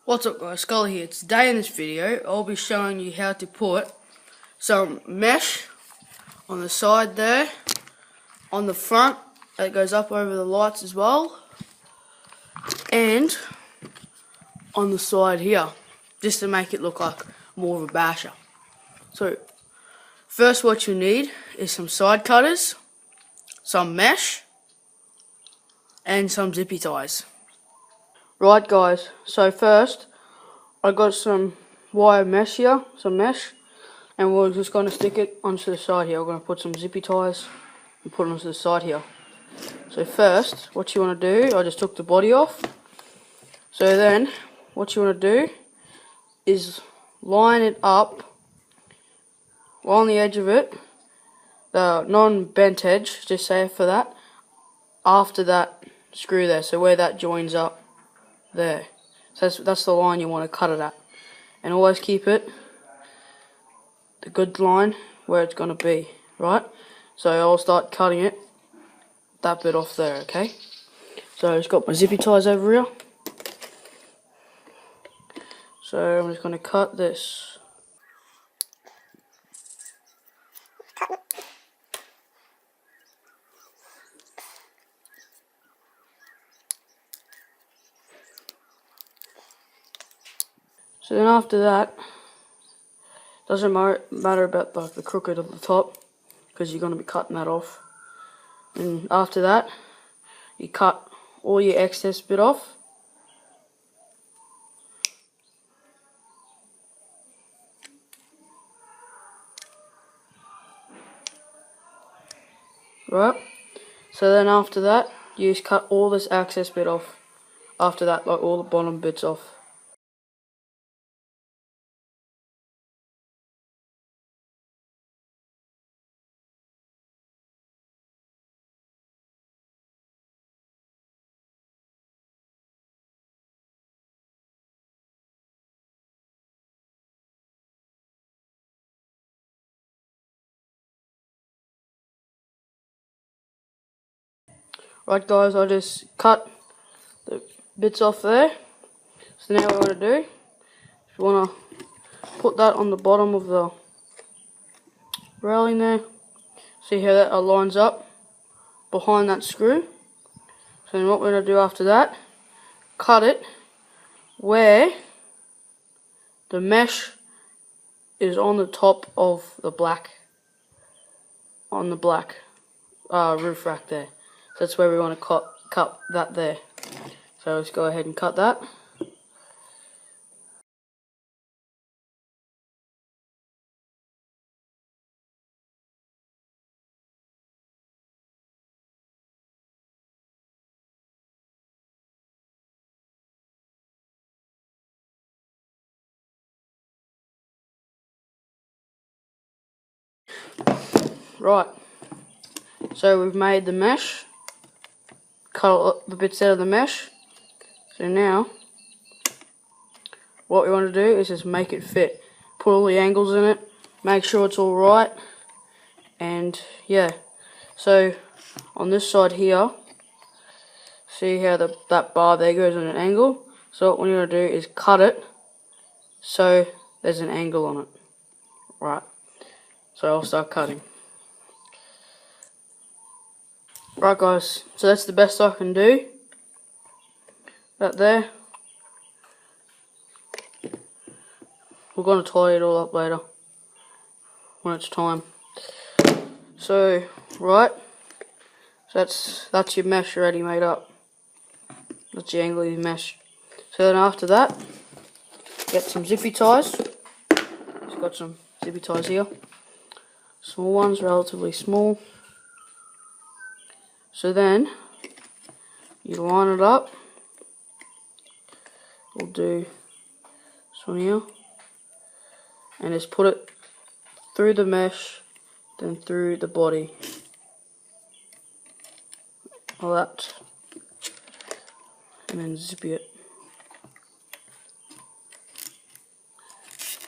What's up guys, Scully here. Today in this video I'll be showing you how to put some mesh on the side there, on the front that goes up over the lights as well, and on the side here, just to make it look like more of a basher. So first what you need is some side cutters, some mesh, and some zippy ties. Right guys, so first I got some wire mesh here, some mesh, and we're just going to stick it onto the side here. We're going to put some zippy ties and put it onto the side here. So first, what you want to do, I just took the body off. So then, what you want to do is line it up, line the edge of it, the non-bent edge, just say for that, after that screw there, so where that joins up there. So that's the line you want to cut it at. And always keep it the good line where it's going to be, right? So I'll start cutting it, that bit off there, okay? So I've just got my zippy ties over here. So I'm just going to cut this. So then after that, doesn't matter about the crooked of the top, because you're going to be cutting that off. And after that, you cut all your excess bit off. Right? So then after that, you just cut all this excess bit off. After that, like all the bottom bits off. Right guys, I just cut the bits off there. So now what I want to do, if you want to put that on the bottom of the railing there, see how that lines up behind that screw. So then what we're going to do after that, cut it where the mesh is on the top of the black, on the black roof rack there. So that's where we want to cut that there. So let's go ahead and cut that. Right, so we've made the mesh, cut the bits out of the mesh. So now, what we want to do is just make it fit. Put all the angles in it, make sure it's all right, and yeah. So on this side here, see how that bar there goes on an angle? So what we're going to do is cut it so there's an angle on it. Right, so I'll start cutting. Right guys, so that's the best I can do. That there. We're going to tie it all up later when it's time. So, right, so that's your mesh already made up. That's your angle of your mesh. So then after that, get some zippy ties. Just got some zippy ties here. Small ones, relatively small. So then, you line it up. We'll do this one here. And just put it through the mesh, then through the body. Like that. And then zip it.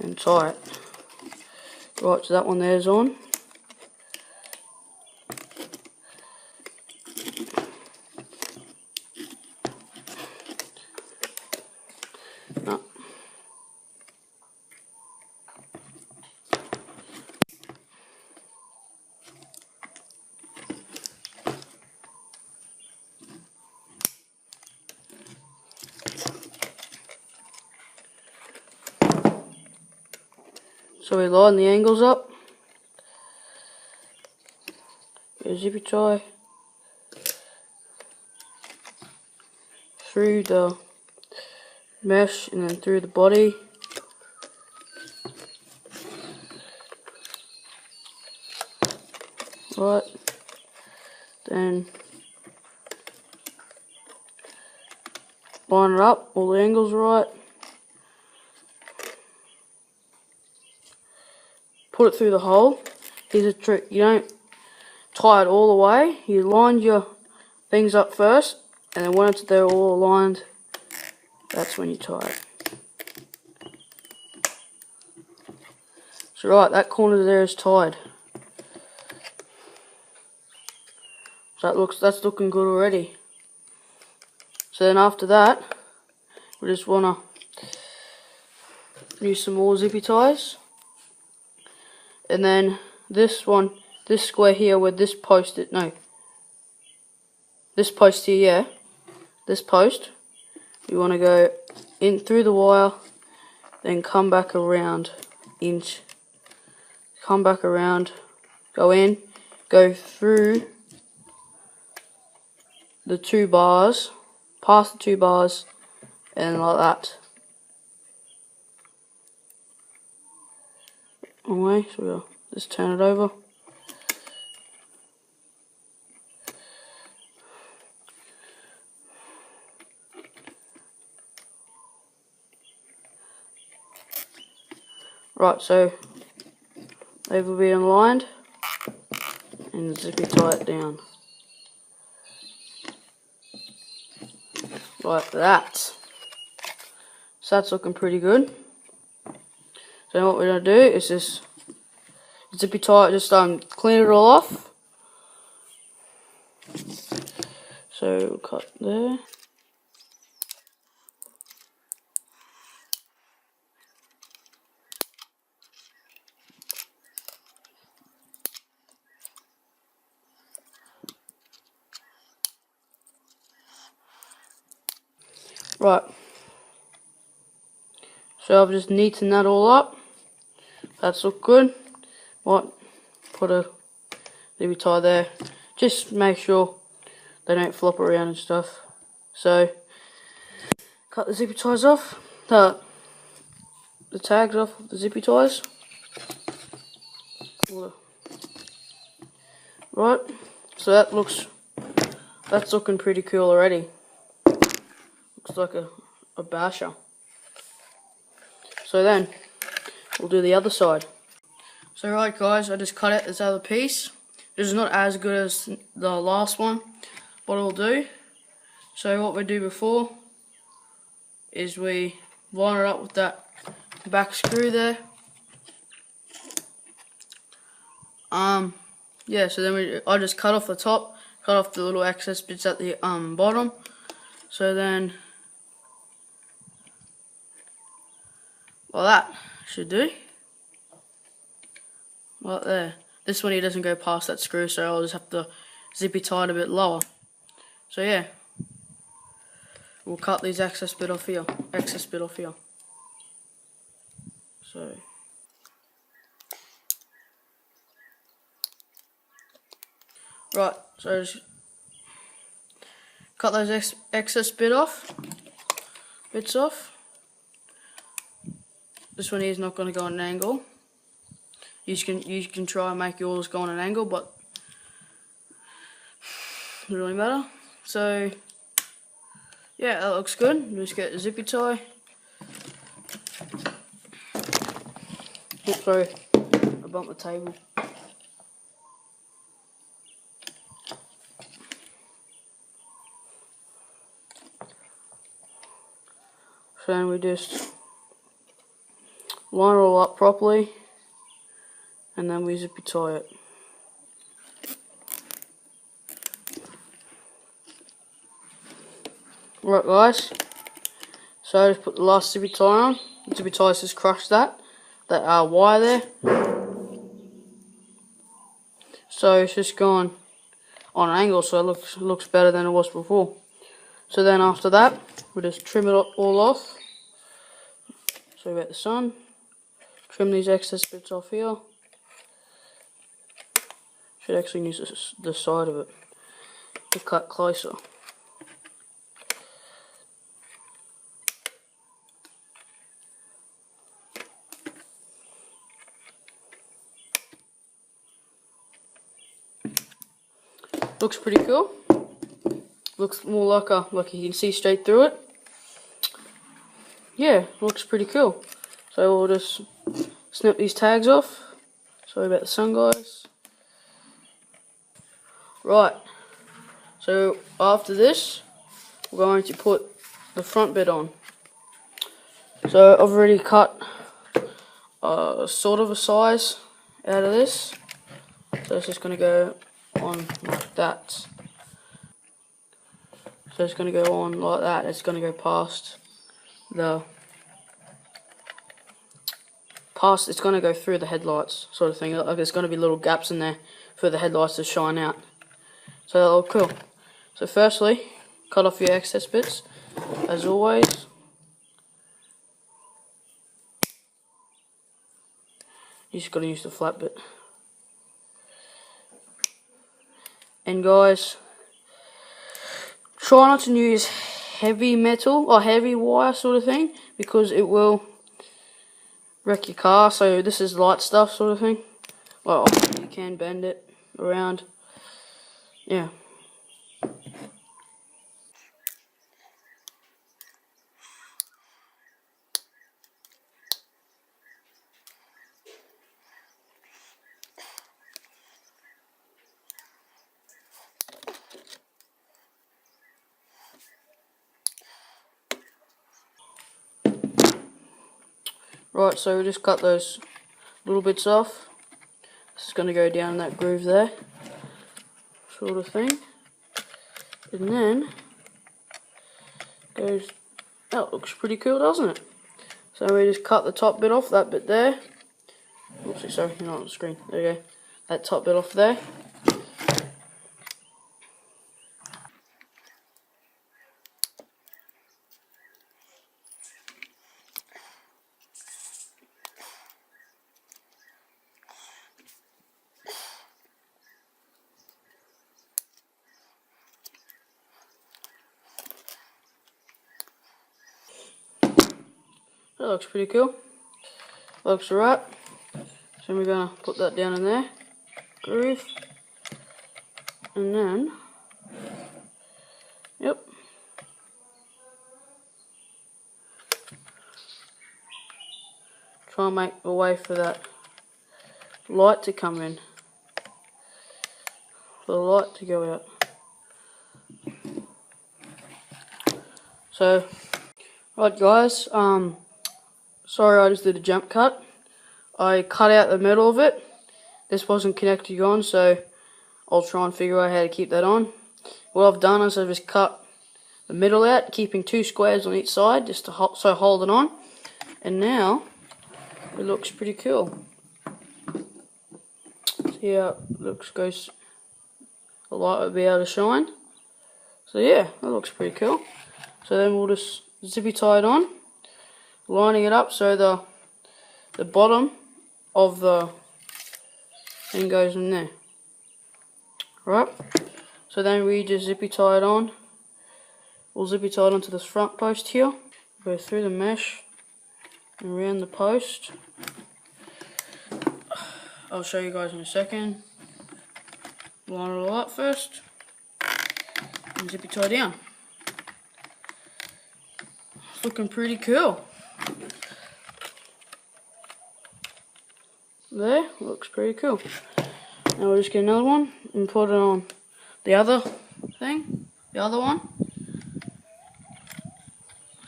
And tie it. Right, so that one there's on. No. So we line the angles up. Get a zippy tie through the mesh and then through the body. Right. Then line it up, all the angles right. Put it through the hole. Here's a trick, you don't tie it all the way. You line your things up first, and then once they're all aligned, that's when you tie it. So right, that corner there is tied. So that's looking good already. So then after that, we just wanna use some more zippy ties. And then this square here where this post this post here, yeah, this post, you want to go in through the wire, then come back around inch, come back around, go in, go through the 2 bars, past the 2 bars, and like that. Anyway, so we'll just turn it over. Right, so they will be aligned, and zippy tie it down. Like that. So that's looking pretty good. So what we're going to do is just zippy tie it, just clean it all off. So we'll cut there. Right. So I've just neatened that all up. That's look good. What? Put a zippy tie there. Just make sure they don't flop around and stuff. So cut the zippy ties off. The tags off the zippy ties. Right. So that's looking pretty cool already. Looks like a basher. So then we'll do the other side. So right guys, I just cut out this other piece. This is not as good as the last one, but it'll do. So what we do before is we line it up with that back screw there. Yeah, so then I just cut off the top, cut off the little excess bits at the bottom. So then well, that should do. Right there. This one here doesn't go past that screw, so I'll just have to zippy tie it a bit lower. So yeah, we'll cut these excess bit off here. So right, so just cut those excess bits off. This one here is not going to go on an angle. You can try and make yours go on an angle, but it doesn't really matter. So yeah, that looks good. Just get a zippy tie. Oops, sorry, I bumped the table. So then we just line it all up properly, and then we zippy tie it. Right guys, So just put the last zippy tie on. The zippy ties just crushed that wire there. So it's just gone on an angle, so it looks better than it was before. So then after that, we'll just trim it all off. So we got the sun. Trim these excess bits off here. Should actually use the side of it to cut closer. Looks pretty cool. Looks more like you can see straight through it. Yeah, looks pretty cool. So we'll just snip these tags off. Sorry about the sun, guys. Right. So after this, we're going to put the front bit on. So I've already cut sort of a size out of this. So it's just going to go on like that. So it's going to go on like that. It's going to go past it's going to go through the headlights, sort of thing. Like there's going to be little gaps in there for the headlights to shine out. So that'll look cool. So firstly, cut off your excess bits, as always. You just got to use the flat bit. And guys, try not to use heavy metal or heavy wire sort of thing, because it will wreck your car. So this is light stuff sort of thing. Well, you can bend it around. Yeah. Right, so we just cut those little bits off. This is going to go down in that groove there, sort of thing. And then goes, that looks pretty cool, doesn't it? So we just cut the top bit off, that bit there. Oopsie, sorry, you're not on the screen. There you go. That top bit off there. That looks pretty cool. Looks alright. So we're going to put that down in there. Groove. And then, yep. Try and make a way for that light to come in. For the light to go out. So, right guys, sorry I just did a jump cut. I cut out the middle of it. This wasn't connected on, so I'll try and figure out how to keep that on. What I've done is I've just cut the middle out, keeping 2 squares on each side, just to hold it on. And now, it looks pretty cool. See how it goes, the light will be able to shine. So yeah, that looks pretty cool. So then we'll just zippy tie it on, lining it up so the bottom of the thing goes in there. Right, so then we just zippy tie it on. We'll zippy tie it onto this front post here, go through the mesh and around the post. I'll show you guys in a second. Line it all up first and zippy tie down. It's looking pretty cool. There, looks pretty cool. Now we'll just get another one and put it on the other thing, the other one.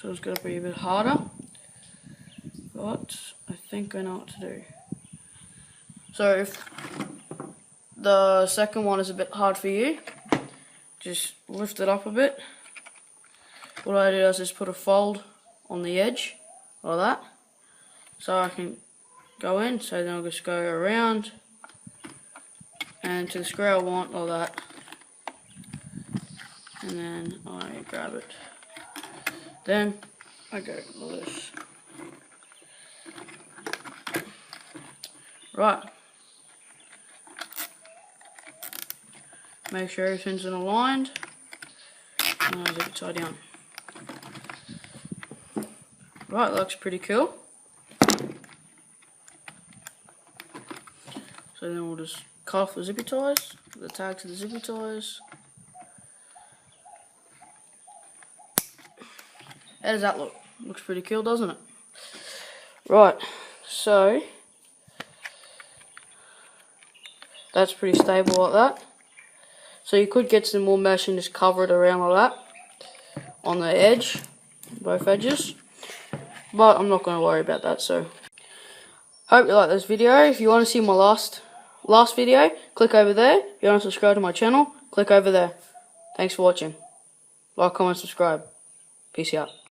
So it's going to be a bit harder, but I think I know what to do. So if the second one is a bit hard for you, just lift it up a bit. What I do is just put a fold on the edge, like that. So I can go in, so then I'll just go around and to the square I want, like that. And then I grab it. Then I go like this. Right. Make sure everything's aligned. And I zip it tight down. Right, looks pretty cool. So then we'll just cut off the zippy ties, the tag to the zippy ties. How does that look? Looks pretty cool, doesn't it? Right, so that's pretty stable like that. So you could get some more mesh and just cover it around like that on the edge, both edges. But I'm not going to worry about that. So hope you like this video. If you want to see my last video, click over there. If you want to subscribe to my channel, click over there. Thanks for watching. Like, comment, subscribe. Peace out.